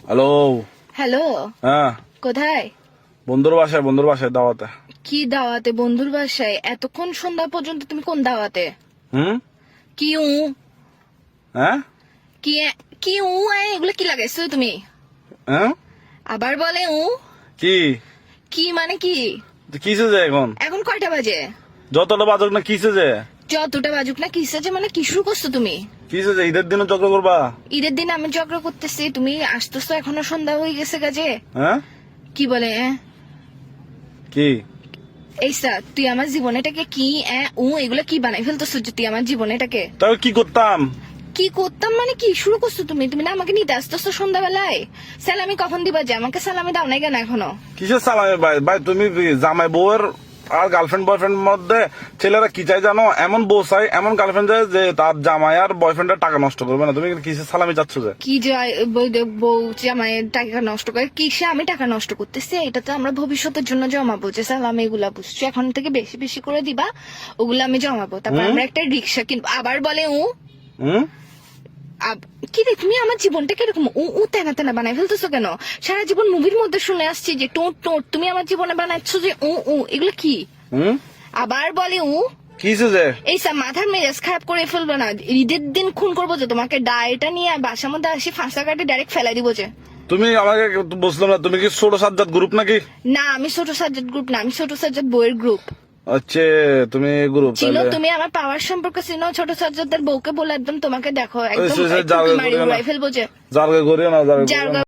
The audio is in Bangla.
হ্যালো। হ্যালো, হ্যাঁ, কোথায়? বন্ধুর বাসায় দাওয়াতে। কি দাওয়াতে? বন্ধুর বাসায়? এতক্ষণ সন্ধ্যা পর্যন্ত তুমি কোন দাওয়াতে? হুম। কি উ হ্যাঁ। কি কি এগুলো কি লাগাইছো তুমি? হ্যাঁ। আবার বলে কি কি মানে কি? কিসে যে এখন এখন কয়টা বাজে? যতটা বাজক না কিসে যে যতটা বাজুক না কিসে যে মানে কি শুরু করছো তুমি? কিসে যে ঈদের দিনও চক্র করবা? ঈদের দিন আমি ঝগড়া করতেছি, তুমি আসতেছো এখনো সন্ধ্যা হয়ে গেছে কাজে। হ্যাঁ। কি বলে কি এইসা তুই আমার জীবনেটাকে কি এগুলো কি বানাই ফেলতেছো যে তুই আমার জীবনেটাকে? তবে কি করতাম? কি করতাম মানে কি শুরু করছো তুমি? তুমি না আমাকে নিতে আসতেছো সন্ধ্যাবেলায়? সালামি কখন দিবা? যে আমাকে সালামি দাও নাই কেন এখনো? কিসের সালামে ভাই? ভাই তুমি জামাই বউয়ের আর গার্লফ্রেন্ড বয়ফ্রেন্ড মধ্যে ছেলেরা কি চাই জানো? এমন বউ চাই, এমন গার্লফ্রেন্ড চাই যে তার জামাই আর বয়ফ্রেন্ডের টাকা নষ্ট করবে না। তুমি কিসের সালামি চাচ্ছ যে? কি যে বউ যে আমার টাকা নষ্ট করে? কিসে আমি টাকা নষ্ট করতেছি? এটা তো আমরা ভবিষ্যতের জন্য জমাবো, যে সালামি এগুলা বুঝছো এখন থেকে বেশি বেশি করে দিবা, ওগুলো আমি জমাবো, তারপর আমরা একটা রিক্সা কিনবো। আবার বলে হুম। কি রে তুমি আমার জীবনটা কিরকম তেনা তেনা বানাই ফেলতেছো কেন? সারা জীবন মুভির মধ্যে শুনে আসছি যে টোট টোট, তুমি আমার জীবনে বানাচ্ছ যে এগুলো কি? হুম। আবার বলে কিসে যে? এইসব মাথার মেজাজ খারাপ করে ফেলবো না। ঈদের দিন খুন করবো যে তোমাকে, ডায়েটা নিয়ে বাসার মধ্যে আসি ফাঁসা কাটে ডাইরেক্ট ফেলাই দিব যে। তুমি আমাকে বুঝলাম না, তুমি কি ছোট সাজ্জাদ গ্রুপ নাকি? না, আমি ছোট সাজ্জাদ গ্রুপ না, আমি ছোট সাজ্জাদ বইয়ের গ্রুপ। আচ্ছা, তুমি গ্রুপ চিনো? তাহলে? তুমি আমার পাওয়ার সম্পর্কে চিনো? ছোট সাজ্জাদের বউকে বলে একদম তোমাকে দেখো একদম জারগা মারি করিও না। উড়াই ফেলবো যে। জারগা করিও না, জারগা করিও জারগা না।